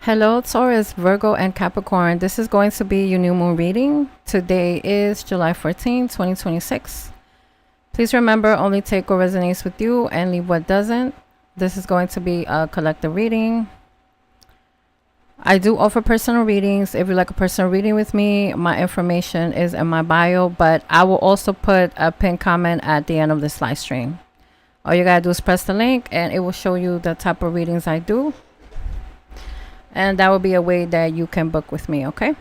Hello, Taurus, Virgo, and Capricorn. This is going to be your new moon reading. Today is July 14, 2026. Please remember, only take what resonates with you and leave what doesn't. This is going to be a collective reading. I do offer personal readings. If you like a personal reading with me, my information is in my bio, but I will also put a pinned comment at the end of this live stream. All you gotta do is press the link and it will show you the type of readings I do. And that will be a way that you can book with me, okay?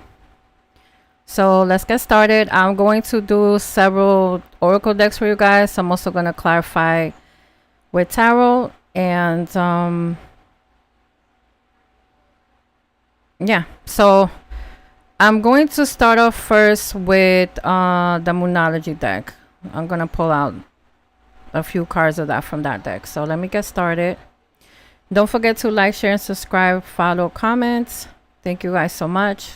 So let's get started. I'm going to do several oracle decks for you guys. I'm also going to clarify with tarot. And yeah, so I'm going to start off first with the Moonology deck. I'm going to pull out a few cards of that from that deck. So let me get started. Don't forget to like, share, and subscribe, follow, comment. Thank you guys so much.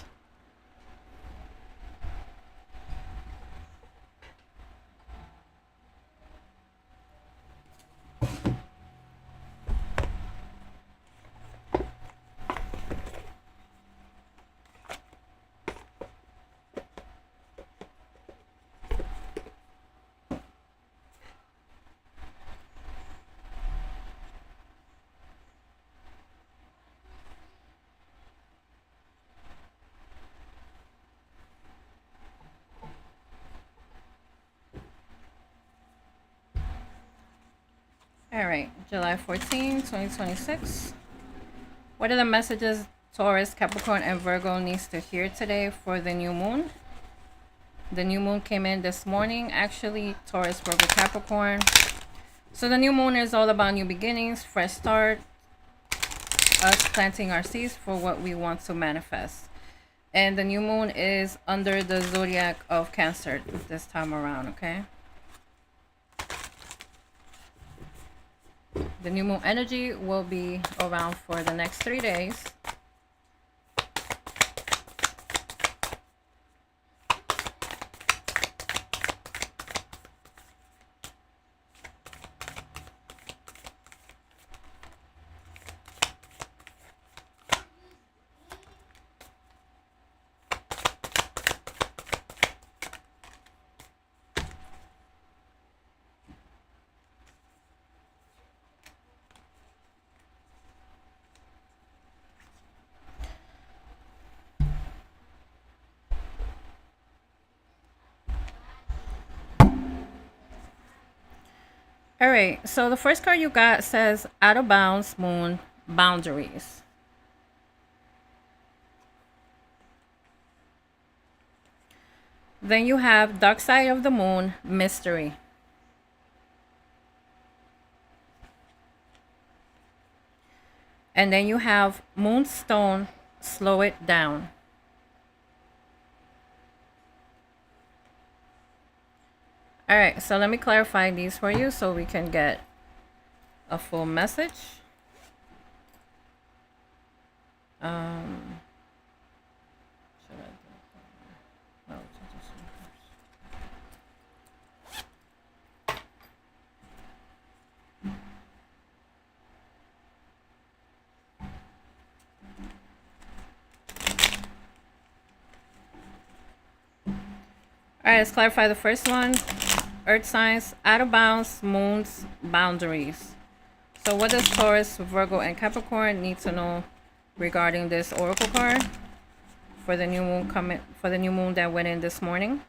All right, July 14, 2026. What are the messages Taurus, Capricorn, and Virgo needs to hear today for the new moon? The new moon came in this morning, actually, Taurus, Virgo, Capricorn. So the new moon is all about new beginnings, fresh start, us planting our seeds for what we want to manifest. And the new moon is under the zodiac of Cancer this time around, okay? The new moon energy will be around for the next 3 days. All right, so the first card you got says out of bounds moon boundaries. Then you have dark side of the moon mystery. And then you have moonstone slow it down. All right, so let me clarify these for you so we can get a full message. Should I do it? Oh, all right, let's clarify the first one. Earth signs, out of bounds, moon's boundaries. So what does Taurus, Virgo, and Capricorn need to know regarding this oracle card for the new moon that went in this morning?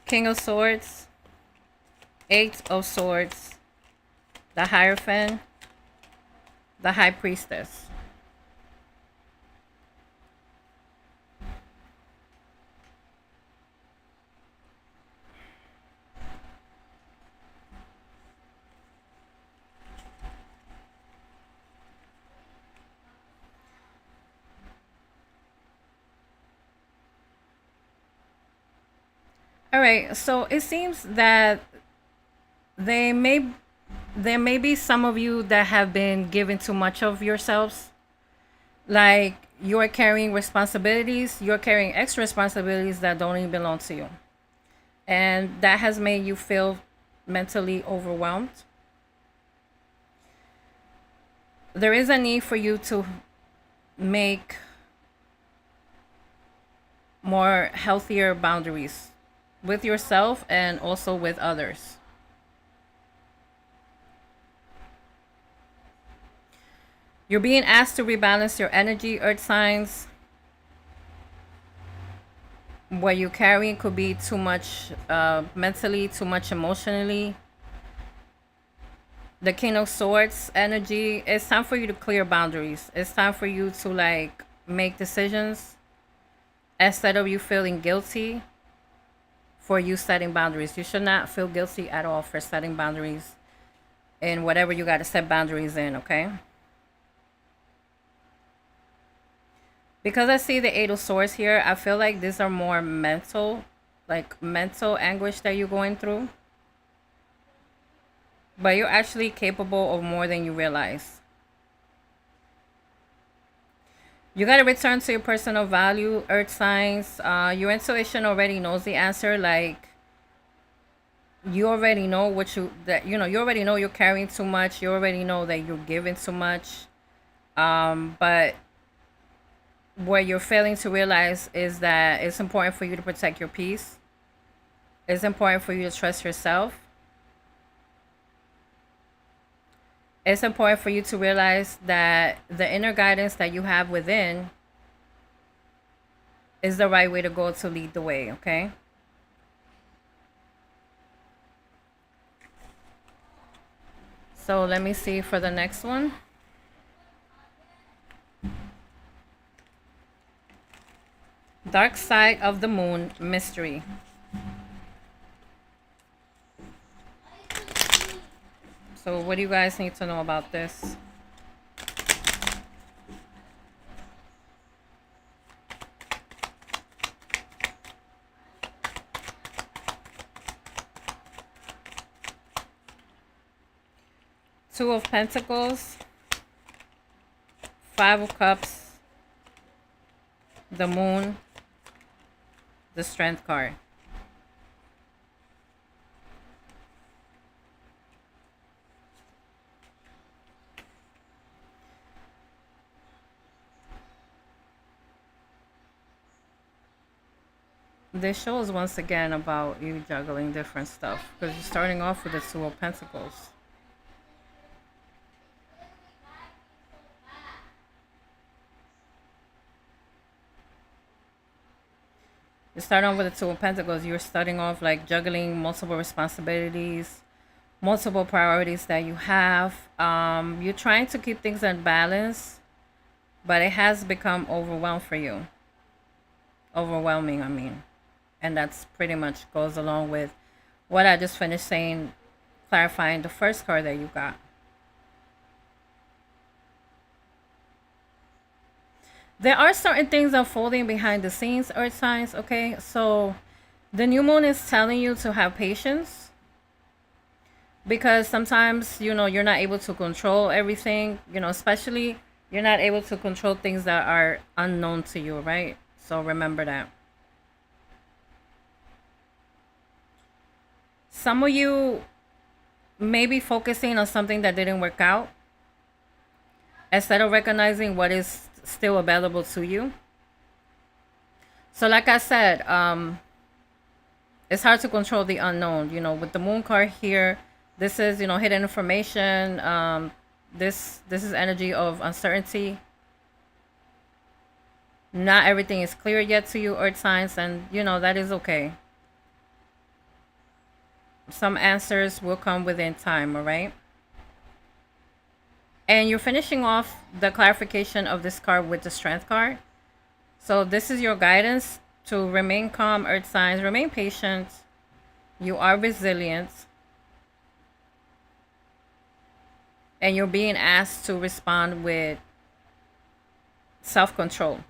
King of Swords, Eight of Swords, the Hierophant, the High Priestess. All right, so it seems that there may be some of you that have been giving too much of yourselves. Like you're carrying responsibilities, you're carrying extra responsibilities that don't even belong to you. And that has made you feel mentally overwhelmed. There is a need for you to make more healthier boundaries with yourself and also with others. You're being asked to rebalance your energy, earth signs. What you're carrying could be too much mentally, too much emotionally. The King of Swords energy, it's time for you to clear boundaries. It's time for you to like make decisions instead of you feeling guilty for you setting boundaries. You should not feel guilty at all for setting boundaries in whatever you got to set boundaries in, okay? Because I see the Eight of Swords here, I feel like these are more mental, like mental anguish that you're going through. But you're actually capable of more than you realize. You got to return to your personal value, earth signs. Your intuition already knows the answer. Like, you already know you already know you're carrying too much. You already know that you're giving too much. But what you're failing to realize is that it's important for you to protect your peace. It's important for you to trust yourself. It's important for you to realize that the inner guidance that you have within is the right way to go to lead the way, okay? So let me see for the next one. Dark side of the moon, mystery. So what do you guys need to know about this? Two of Pentacles, Five of Cups, the Moon, the Strength card. This shows once again about you juggling different stuff because you're starting off with the Two of Pentacles. You start off with the Two of Pentacles. You're starting off like juggling multiple responsibilities, multiple priorities that you have. You're trying to keep things in balance, but it has become overwhelmed for you. Overwhelming, I mean. And that's pretty much goes along with what I just finished saying, clarifying the first card that you got. There are certain things unfolding behind the scenes, earth signs, okay? So the new moon is telling you to have patience because sometimes, you're not able to control everything, especially you're not able to control things that are unknown to you, right? So remember that. Some of you may be focusing on something that didn't work out instead of recognizing what is still available to you. So like I said, it's hard to control the unknown. With the moon card here, this is, hidden information. This is energy of uncertainty. Not everything is clear yet to you, earth signs, and that is okay. Some answers will come within time, all right? And you're finishing off the clarification of this card with the Strength card. So this is your guidance to remain calm, earth signs, remain patient. You are resilient. And you're being asked to respond with self-control.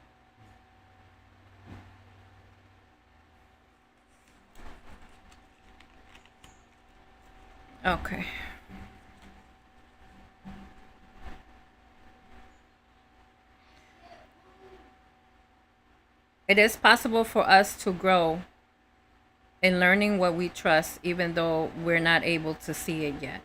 Okay. It is possible for us to grow in learning what we trust, even though we're not able to see it yet.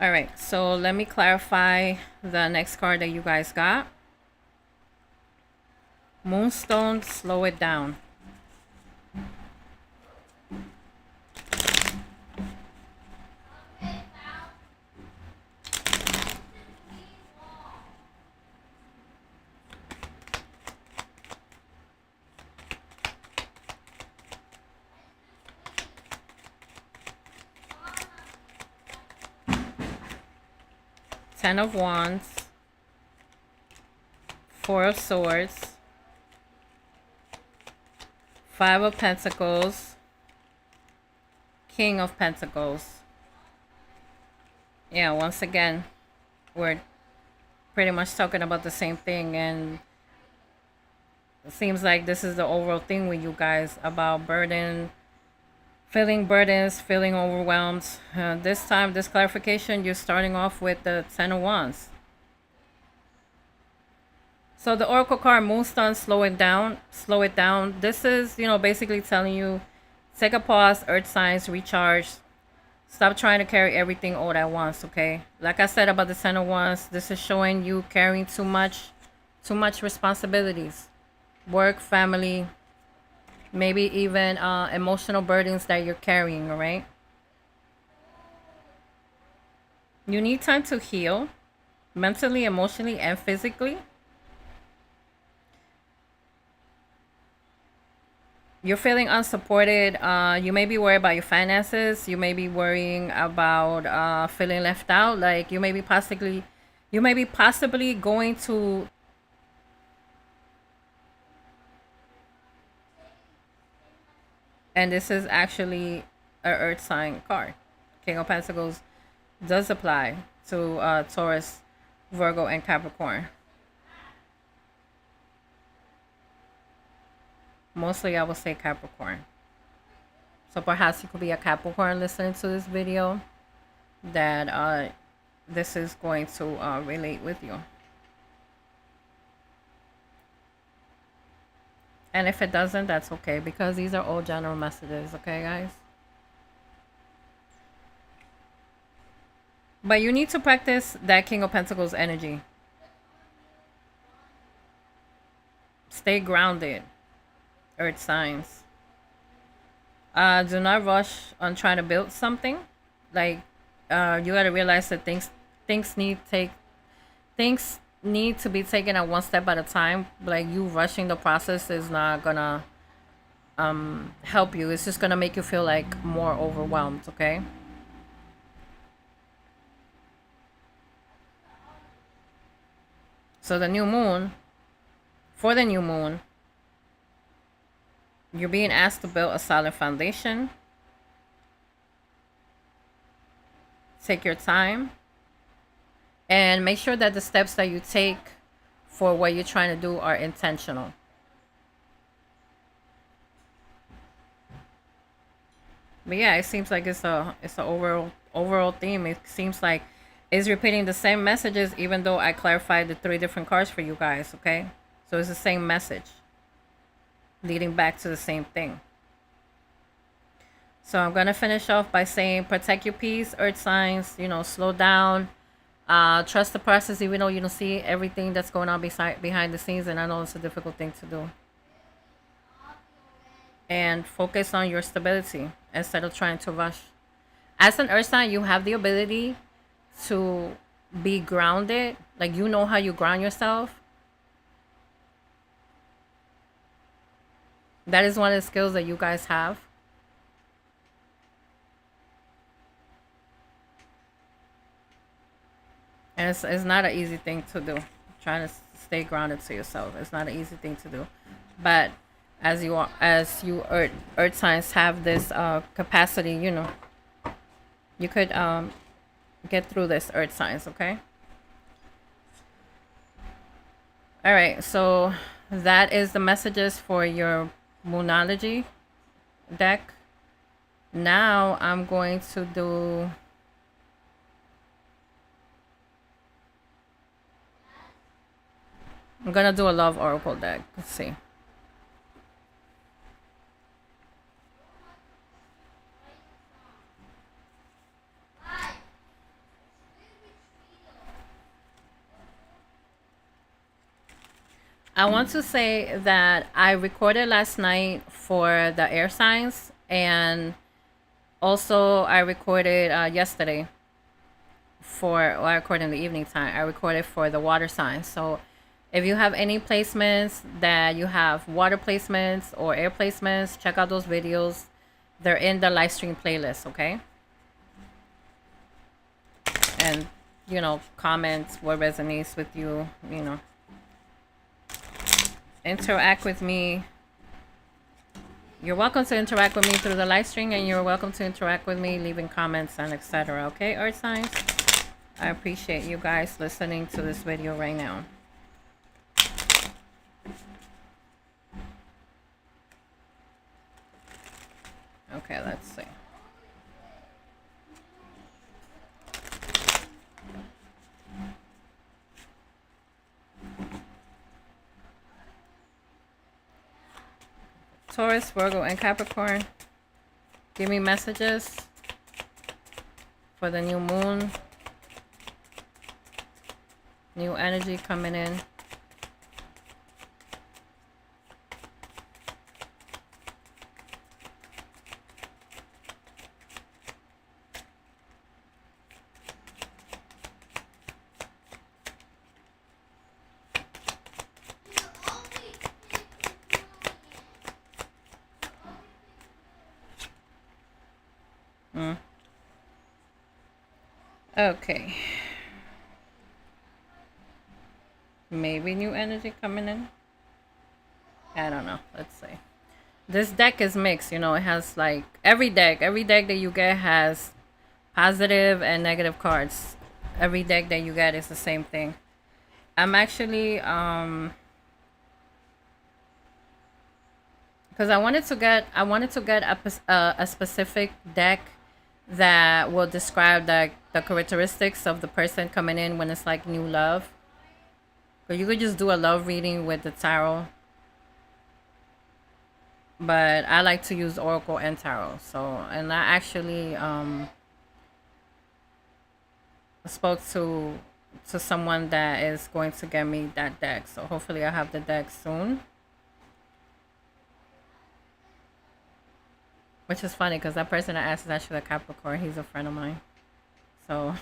All right, so let me clarify the next card that you guys got. Moonstone, slow it down. Ten of Wands, Four of Swords, Five of Pentacles, King of Pentacles. Yeah, once again, we're pretty much talking about the same thing, and it seems like this is the overall thing with you guys about burden, feeling burdens, feeling overwhelmed. This time, this clarification, you're starting off with the Ten of Wands. So the Oracle card, Moonstone, slow it down, slow it down. This is, basically telling you, take a pause, earth signs, recharge. Stop trying to carry everything all at once, okay? Like I said about the Ten of Wands, this is showing you carrying too much responsibilities. Work, family, maybe even emotional burdens that you're carrying, all right? You need time to heal mentally, emotionally, and physically. You're feeling unsupported. You may be worried about your finances. You may be worrying about feeling left out. Like you may be possibly going to, and this is actually a earth sign card. King of Pentacles does apply to Taurus, Virgo, and Capricorn. Mostly I would say Capricorn. So perhaps you could be a Capricorn listening to this video that this is going to relate with you. And if it doesn't, that's okay, because these are all general messages, okay, guys? But you need to practice that King of Pentacles energy. Stay grounded, earth signs. Do not rush on trying to build something. Like you got to realize that things need to be taken at one step at a time. Like you rushing the process is not gonna help you. It's just gonna make you feel like more overwhelmed, okay? So the new moon, for the new moon, you're being asked to build a solid foundation. Take your time and make sure that the steps that you take for what you're trying to do are intentional. But yeah, it seems like it's a overall theme. It seems like it's repeating the same messages, even though I clarified the 3 different cards for you guys, okay? So it's the same message leading back to the same thing. So I'm going to finish off by saying protect your peace, earth signs, slow down. Trust the process, even though you don't see everything that's going on behind the scenes. And I know it's a difficult thing to do. And focus on your stability instead of trying to rush. As an earth sign, you have the ability to be grounded. Like you know how you ground yourself. That is one of the skills that you guys have. And it's not an easy thing to do. Trying to stay grounded to yourself. It's not an easy thing to do. But as you earth signs have this capacity, you could get through this, earth signs, okay? All right, so that is the messages for your Moonology deck. Now I'm going to do I'm gonna do a love oracle deck. Let's see. I want to say that I recorded last night for the air signs, and also I recorded yesterday I recorded in the evening time. I recorded for the water signs. So if you have any placements that you have water placements or air placements, check out those videos. They're in the live stream playlist, okay? And, you know, comment what resonates with you, you know. Interact with me. You're welcome to interact with me through the live stream, and you're welcome to interact with me leaving comments and etc. Okay, earth signs? I appreciate you guys listening to this video right now. Okay, let's see. Taurus, Virgo, and Capricorn, give me messages for the new moon. New energy coming in. Okay. Maybe new energy coming in. I don't know. Let's see. This deck is mixed, you know. It has like every deck that you get has positive and negative cards. Every deck that you get is the same thing. I'm actually because I wanted to get a specific deck that will describe the characteristics of the person coming in when it's like new love. But you could just do a love reading with the tarot. But I like to use oracle and tarot. So, and I actually spoke to someone that is going to get me that deck. So hopefully I'll have the deck soon. Which is funny because that person I asked is actually a Capricorn. He's a friend of mine. So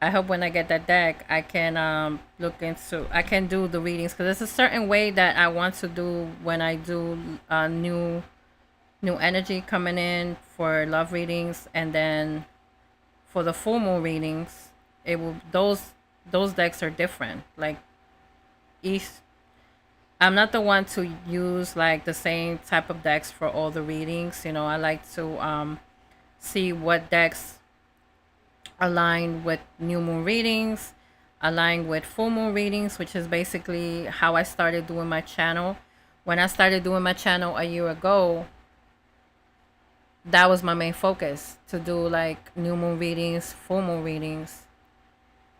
I hope when I get that deck, I can I can do the readings, because there's a certain way that I want to do when I do new energy coming in for love readings, and then for the full moon readings, it will those decks are different. Like each, I'm not the one to use like the same type of decks for all the readings. You know, I like to see what decks align with new moon readings, align with full moon readings, which is basically how I started doing my channel. When I started doing my channel a year ago, that was my main focus, to do like new moon readings, full moon readings.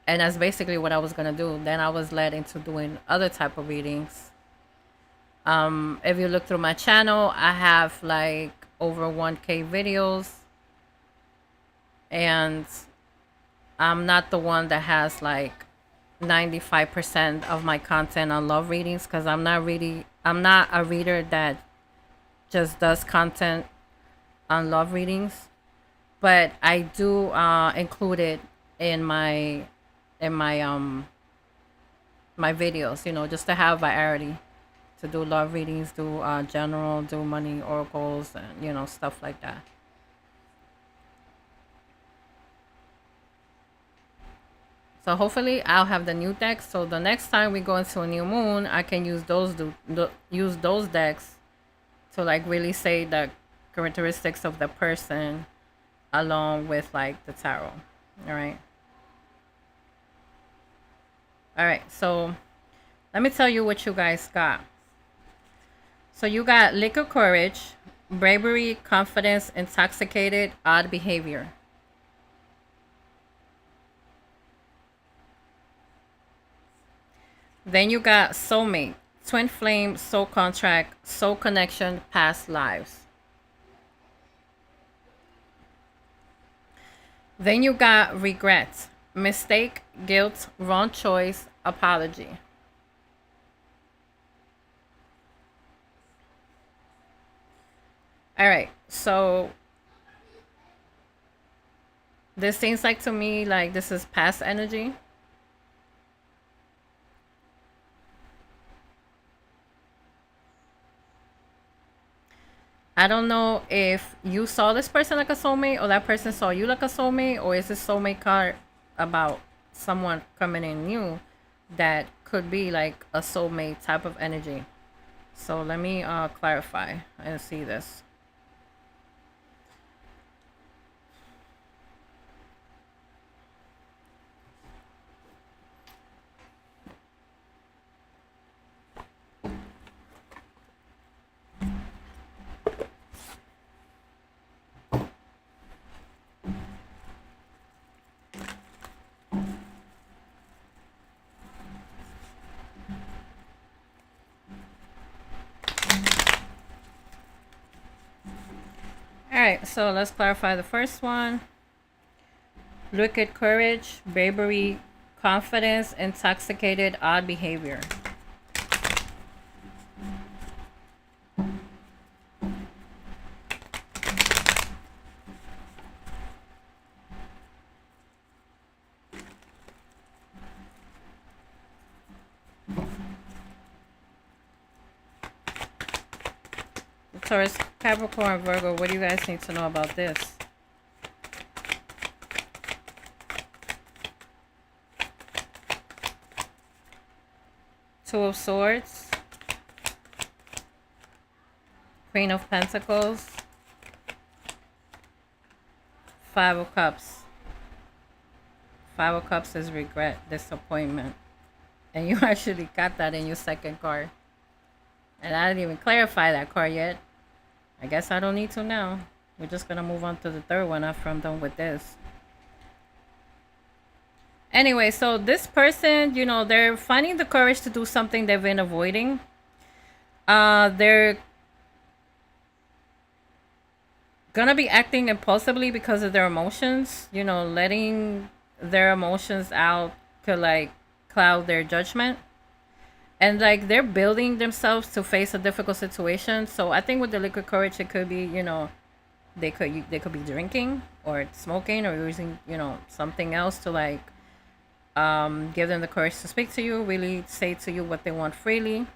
And that's basically what I was going to do. Then I was led into doing other type of readings. If you look through my channel, I have like over 1K videos, and I'm not the one that has like 95% of my content on love readings, because I'm not a reader that just does content on love readings. But I do include it in my my videos, you know, just to have variety, to do love readings, do general, do money oracles, and you know, stuff like that. So hopefully I'll have the new decks. So the next time we go into a new moon, I can use use those decks to like really say the characteristics of the person along with like the tarot. All right. All right. So let me tell you what you guys got. So you got liquor courage, bravery, confidence, intoxicated, odd behavior. Then you got soulmate, twin flame, soul contract, soul connection, past lives. Then you got regret, mistake, guilt, wrong choice, apology. All right, so this seems like to me like this is past energy. I don't know if you saw this person like a soulmate or that person saw you like a soulmate, or is this soulmate card about someone coming in new that could be like a soulmate type of energy. So let me clarify and see this. All right, so let's clarify the first one. Wicked courage, bravery, confidence, intoxicated, odd behavior. Taurus, Capricorn, Virgo, what do you guys need to know about this? Two of Swords, Queen of Pentacles, Five of Cups. Five of Cups is regret, disappointment. And you actually got that in your second card. And I didn't even clarify that card yet. I guess I don't need to now. We're just going to move on to the third one after I'm done with this. Anyway, so this person, you know, they're finding the courage to do something they've been avoiding. They're going to be acting impulsively because of their emotions. You know, letting their emotions out could, like, cloud their judgment. And like they're building themselves to face a difficult situation. So I think with the liquid courage, it could be, you know, they could be drinking or smoking or using, you know, something else to like give them the courage to speak to you, really say to you what they want freely.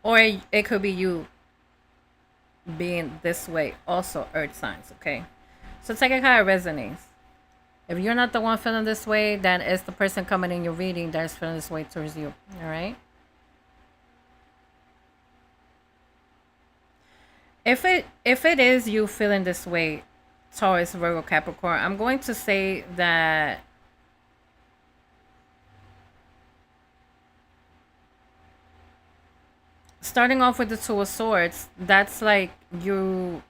Or it could be you being this way, also earth signs. Okay, so take it how it resonates. If you're not the one feeling this way, then it's the person coming in your reading that is feeling this way towards you. All right, if it is you feeling this way, Taurus, Virgo, Capricorn, I'm going to say that starting off with the Two of Swords, that's like you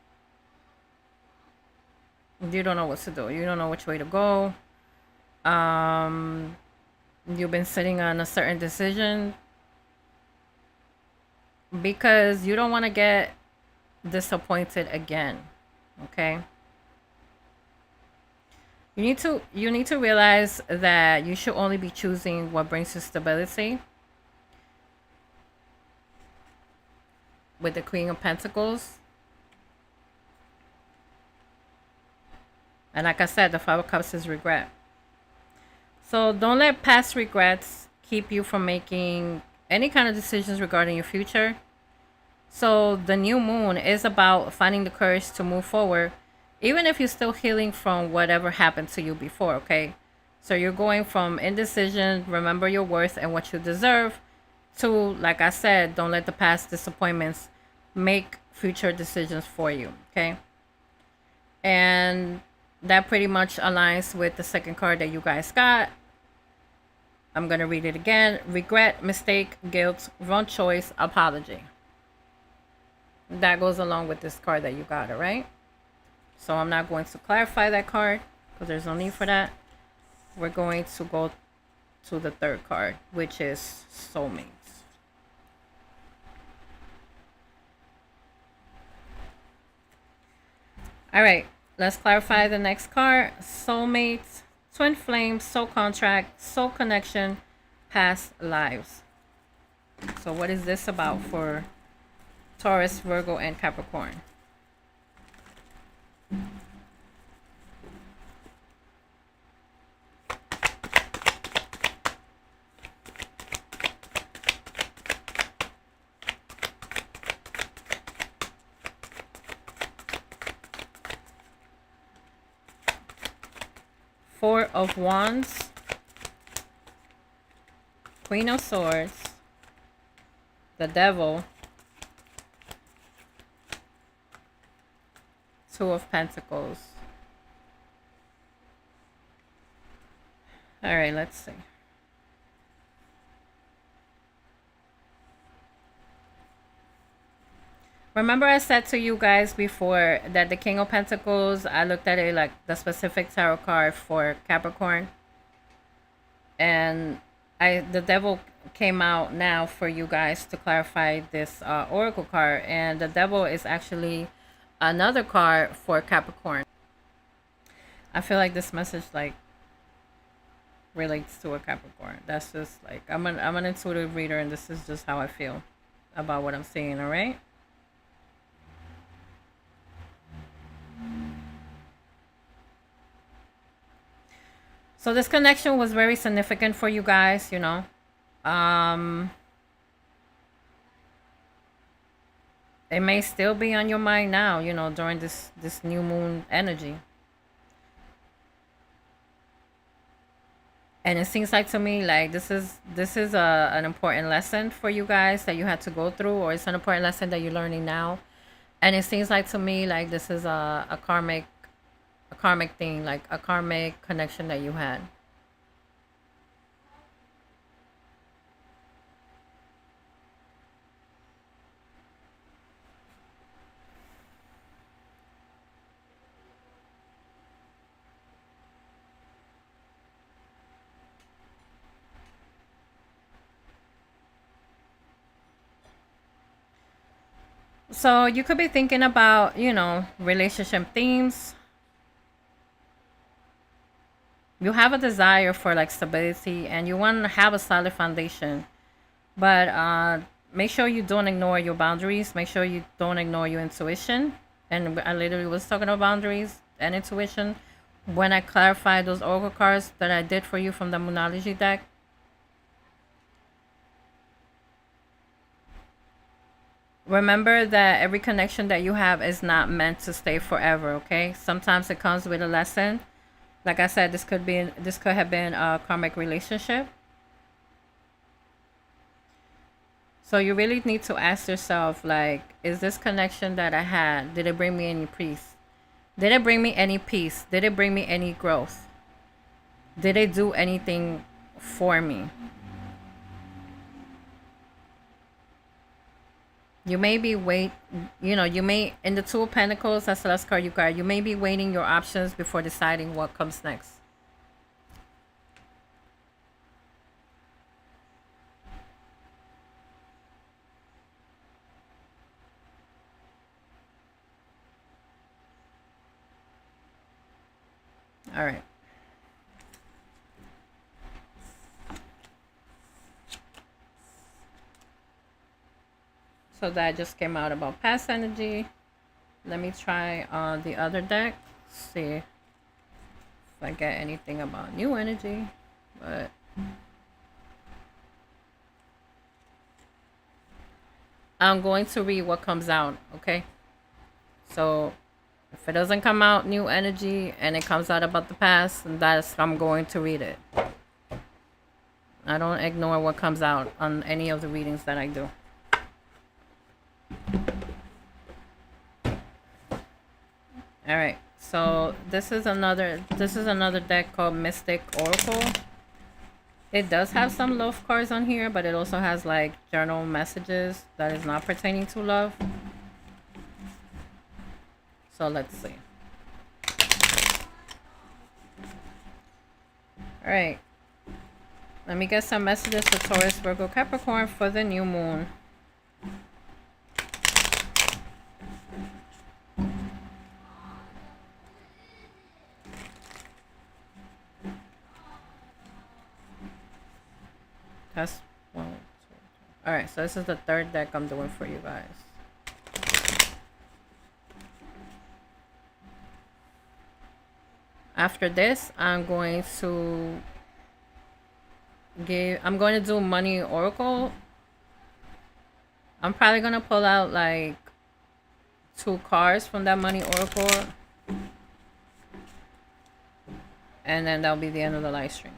don't know what to do. You don't know which way to go. You've been sitting on a certain decision because you don't want to get disappointed again. Okay? You need to realize that you should only be choosing what brings you stability. With the Queen of Pentacles. And like I said, the Five of Cups is regret. So don't let past regrets keep you from making any kind of decisions regarding your future. So the new moon is about finding the courage to move forward, even if you're still healing from whatever happened to you before, okay? So you're going from indecision, remember your worth and what you deserve, to, like I said, don't let the past disappointments make future decisions for you, okay? And that pretty much aligns with the second card that you guys got. I'm going to read it again. Regret, mistake, guilt, wrong choice, apology. that goes along with this card that you got, all right? So I'm not going to clarify that card because there's no need for that. We're going to go to the third card, which is soulmates. All right, let's clarify the next card. Soulmates, twin flames, soul contract, soul connection, past lives. So what is this about for Taurus, Virgo, and Capricorn? Four of Wands, Queen of Swords, the Devil, Two of Pentacles. All right, let's see. Remember I said to you guys before that the King of Pentacles, I looked at it like the specific tarot card for Capricorn. And the Devil came out now for you guys to clarify this Oracle card. And the Devil is actually another card for Capricorn. I feel like this message like relates to a Capricorn. That's just like, I'm an intuitive reader, and this is just how I feel about what I'm seeing, all right? So this connection was very significant for you guys, you know. It may still be on your mind now, you know, during this new moon energy. And it seems like to me like this is an important lesson for you guys that you had to go through, or it's an important lesson that you're learning now. And it seems like to me like this is a karmic thing, like a karmic connection that you had. So you could be thinking about, you know, relationship themes. You have a desire for like stability, and you want to have a solid foundation. But make sure you don't ignore your boundaries. Make sure you don't ignore your intuition. And I literally was talking about boundaries and intuition when I clarified those oracle cards that I did for you from the Moonology deck. Remember that every connection that you have is not meant to stay forever, okay? Sometimes it comes with a lesson. Like I said, this could have been a karmic relationship. So you really need to ask yourself, like, is this connection that I had, did it bring me any peace? Did it bring me any peace? Did it bring me any growth? Did it do anything for me? You may be in the Two of Pentacles, that's the last card you got. You may be weighing your options before deciding what comes next. All right. So that just came out about past energy. Let me try the other deck. See if I get anything about new energy. But I'm going to read what comes out, okay? So if it doesn't come out new energy and it comes out about the past, I'm going to read it. I don't ignore what comes out on any of the readings that I do. All right, so this is another deck called Mystic Oracle. It does have some love cards on here, but it also has like journal messages that is not pertaining to love. So let's see. All right. Let me get some messages for Taurus, Virgo, Capricorn for the new moon. That's one, two. All right, so this is the third deck I'm doing for you guys. After this, I'm going to do Money Oracle. I'm probably going to pull out like 2 cards from that Money Oracle. And then that'll be the end of the live stream.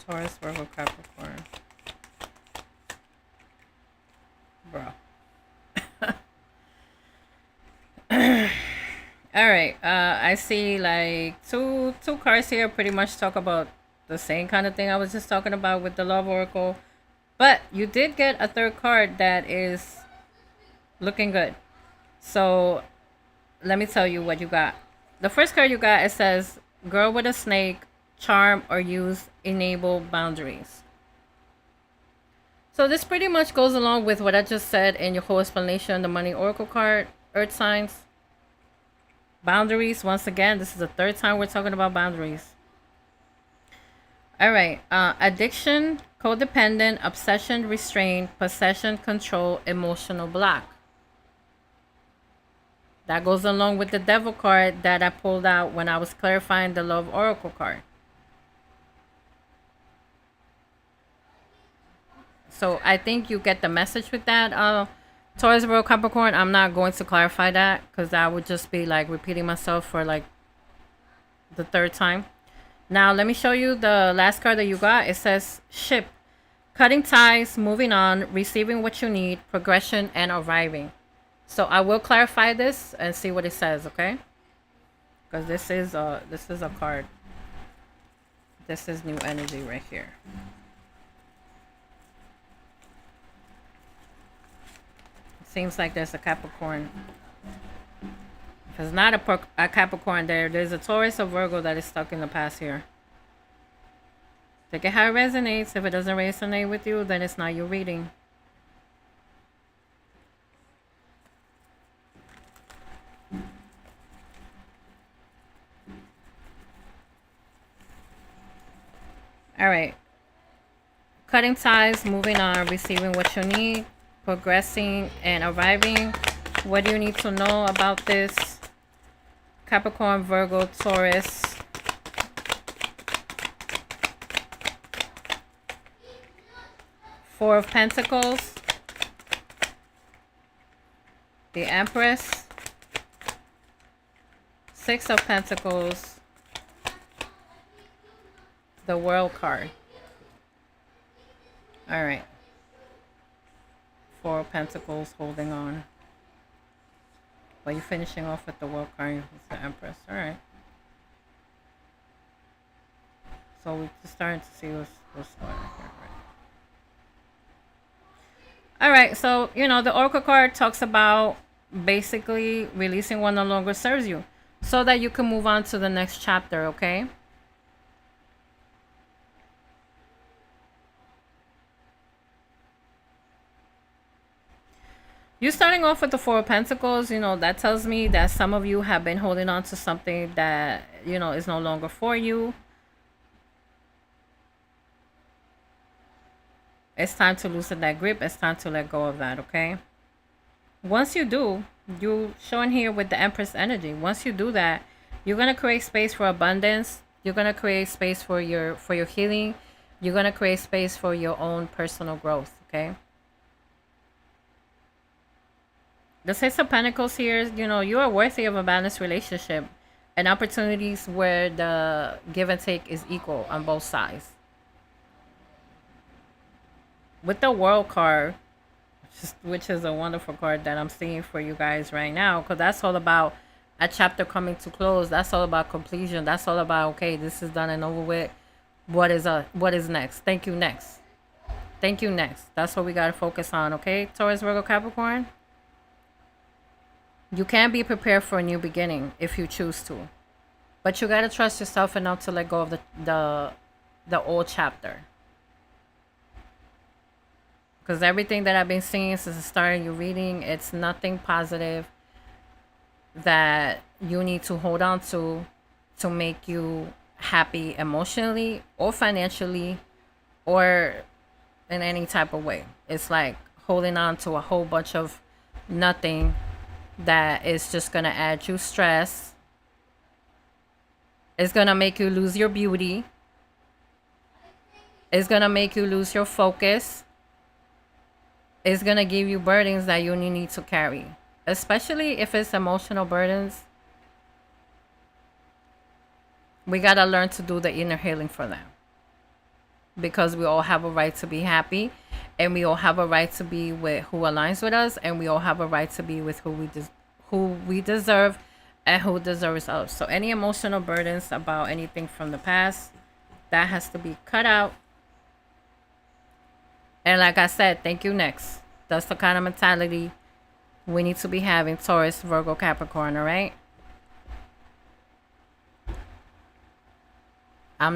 Taurus, Virgo, Capricorn. Bro. Alright, I see like two cards here pretty much talk about the same kind of thing I was just talking about with the Love Oracle. But you did get a third card that is looking good. So let me tell you what you got. The first card you got, it says, Girl with a Snake, Charm or Use Enable Boundaries. So this pretty much goes along with what I just said in your whole explanation, the Money Oracle card, Earth signs. Boundaries, once again, this is the third time we're talking about boundaries. All right, addiction, codependent, obsession, restraint, possession, control, emotional block. That goes along with the Devil card that I pulled out when I was clarifying the Love Oracle card. So I think you get the message with that. Taurus, Virgo, Capricorn, I'm not going to clarify that because that would just be like repeating myself for like the third time. Now, let me show you the last card that you got. It says Ship, cutting ties, moving on, receiving what you need, progression, and arriving. So I will clarify this and see what it says, okay? Because this is a card. This is new energy right here. Seems like there's a Capricorn. If it's not a Capricorn there's a Taurus or Virgo that is stuck in the past here. Take it how it resonates. If it doesn't resonate with you, then it's not your reading. All right. Cutting ties, moving on, receiving what you need, progressing and arriving. What do you need to know about this? Capricorn, Virgo, Taurus. Four of Pentacles. The Empress. Six of Pentacles. The World card. All right. Four of Pentacles holding on. But you're finishing off with the World card. It's the Empress. All right. So we're just starting to see what's going on here. Right? All right. So, the Oracle card talks about basically releasing what no longer serves you so that you can move on to the next chapter, okay? You starting off with the Four of Pentacles, that tells me that some of you have been holding on to something that, is no longer for you. It's time to loosen that grip. It's time to let go of that, okay? Once you do, you showing here with the Empress energy. Once you do that, you're going to create space for abundance. You're going to create space for your healing. You're going to create space for your own personal growth, okay? The Six of Pentacles here, you know, you are worthy of a balanced relationship and opportunities where the give and take is equal on both sides. With the World card, which is a wonderful card that I'm seeing for you guys right now, because that's all about a chapter coming to close. That's all about completion. That's all about, okay, this is done and over with. What is next? Thank you, next. Thank you, next. That's what we got to focus on, okay? Taurus, Virgo, Capricorn. You can be prepared for a new beginning if you choose to. But you got to trust yourself enough to let go of the old chapter. Because everything that I've been seeing since the start of your reading, it's nothing positive that you need to hold on to make you happy emotionally or financially or in any type of way. It's like holding on to a whole bunch of nothing that is just going to add you stress. It's going to make you lose your beauty. It's going to make you lose your focus. It's going to give you burdens that you only need to carry, especially if it's emotional burdens. We got to learn to do the inner healing for them, because we all have a right to be happy, and we all have a right to be with who aligns with us, and we all have a right to be with who we deserve and who deserves us. So any emotional burdens about anything from the past, that has to be cut out. And like I said, thank you, next. That's the kind of mentality we need to be having, Taurus, Virgo, Capricorn, all right? I'm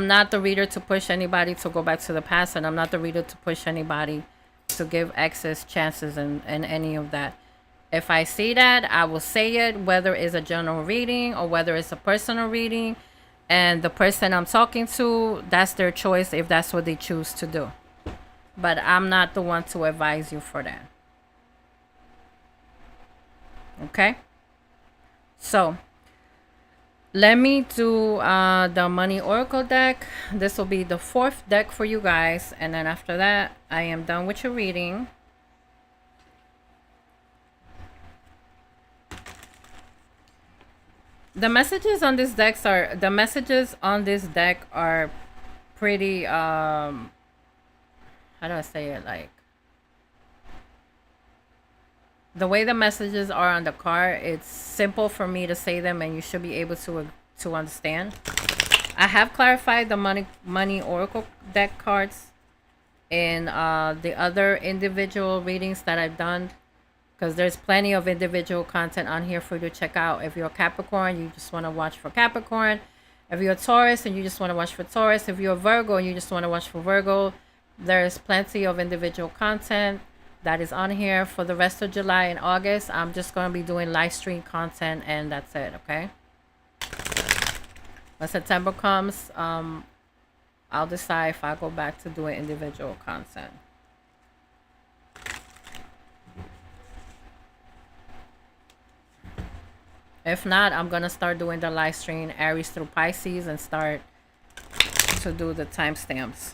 not the reader to push anybody to go back to the past, and I'm not the reader to push anybody to give excess chances and any of that. If I see that, I will say it, whether it's a general reading or whether it's a personal reading. And the person I'm talking to, that's their choice if that's what they choose to do. But I'm not the one to advise you for that. Okay? So, let me do the Money Oracle deck. This will be the 4th deck for you guys. And then after that, I am done with your reading. The messages on this deck are pretty how do I say it, like, the way the messages are on the card, it's simple for me to say them and you should be able to understand. I have clarified the money oracle deck cards in the other individual readings that I've done, because there's plenty of individual content on here for you to check out. If you're a Capricorn, you just want to watch for Capricorn. If you're a Taurus and you just want to watch for Taurus. If you're a Virgo and you just want to watch for Virgo, there's plenty of individual content that is on here. For the rest of July and August, I'm just going to be doing live stream content, and that's it, okay? When September comes, I'll decide if I go back to doing individual content. If not, I'm going to start doing the live stream Aries through Pisces and start to do the timestamps.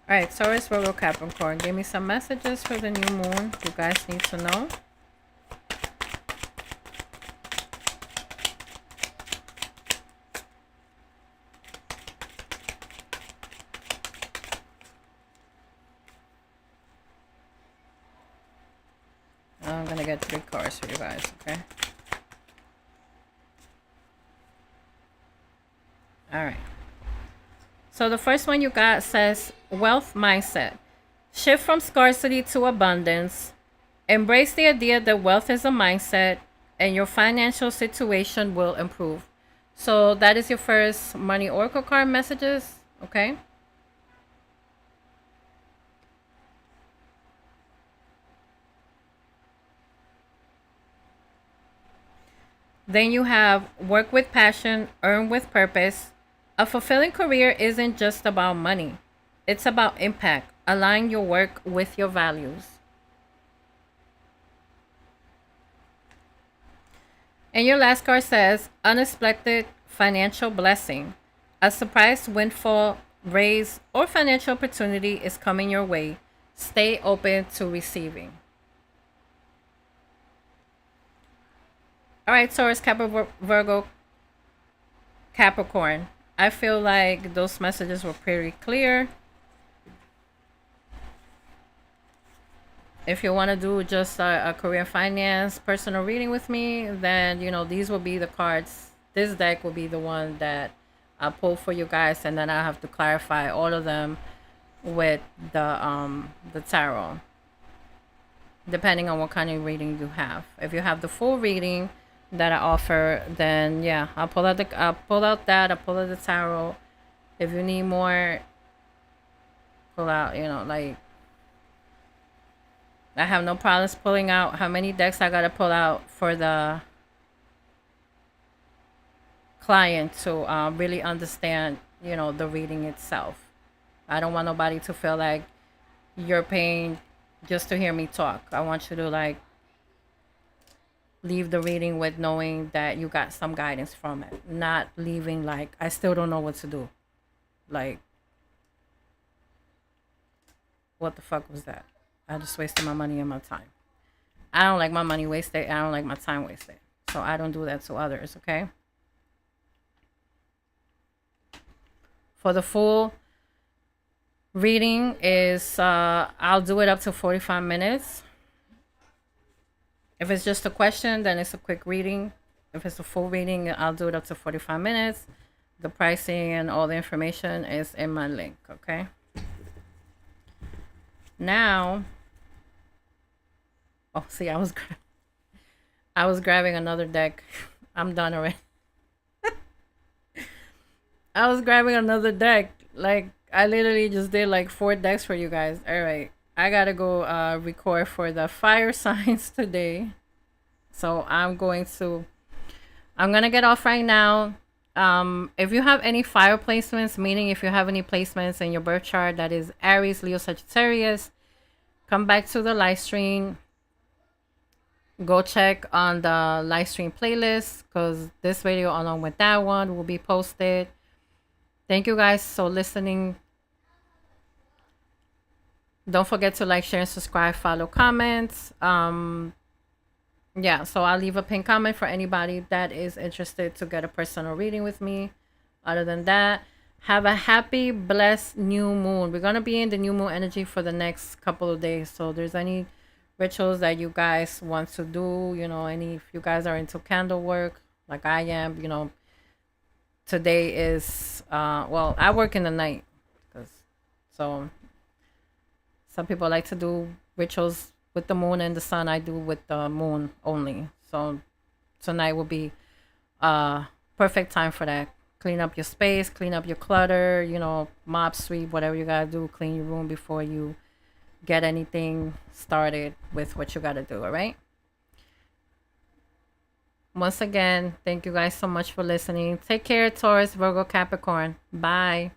All right, Taurus, Virgo, Capricorn. Give me some messages for the new moon. You guys need to know. I'm going to get 3 cards for you guys, okay? All right. So the first one you got says wealth mindset. Shift from scarcity to abundance. Embrace the idea that wealth is a mindset and your financial situation will improve. So that is your first money oracle card messages, okay? Then you have work with passion, earn with purpose. A fulfilling career isn't just about money. It's about impact. Align your work with your values. And your last card says unexpected financial blessing. A surprise windfall raise, or financial opportunity is coming your way. Stay open to receiving. All right, Taurus, Virgo, Capricorn. I feel like those messages were pretty clear. If you want to do just a career finance personal reading with me, then these will be the cards. This deck will be the one that I pull for you guys, and then I have to clarify all of them with the tarot, depending on what kind of reading you have. If you have the full reading that I offer, then yeah, I'll pull out the tarot. If you need more, pull out, like, I have no problems pulling out how many decks I gotta pull out for the client to really understand, the reading itself. I don't want nobody to feel like you're paying just to hear me talk. I want you to like leave the reading with knowing that you got some guidance from it, not leaving like I still don't know what to do. Like, what the fuck was that? I just wasted my money and my time. I don't like my money wasted. I don't like my time wasted. So I don't do that to others, okay? For the full reading is I'll do it up to 45 minutes. If it's just a question, then it's a quick reading. If it's a full reading, I'll do it up to 45 minutes. The pricing and all the information is in my link, okay? Now, oh, see, I was grabbing another deck. I'm done already. I was grabbing another deck. Like, I literally just did like 4 decks for you guys. All right, I gotta go record for the fire signs today. So I'm gonna get off right now. If you have any fire placements, meaning if you have any placements in your birth chart that is Aries, Leo, Sagittarius, come back to the live stream. Go check on the live stream playlist because this video along with that one will be posted. Thank you guys for listening. Don't forget to like, share, and subscribe, follow, comments. Yeah, so I'll leave a pinned comment for anybody that is interested to get a personal reading with me. Other than that, have a happy, blessed new moon. We're going to be in the new moon energy for the next couple of days. So if there's any rituals that you guys want to do, if you guys are into candle work like I am, today is, well, I work in the night. So some people like to do rituals with the moon and the sun. I do with the moon only. So tonight will be perfect time for that. Clean up your space, clean up your clutter, mop, sweep, whatever you gotta do. Clean your room before you get anything started with what you gotta do, all right? Once again, thank you guys so much for listening. Take care, Taurus, Virgo, Capricorn. Bye.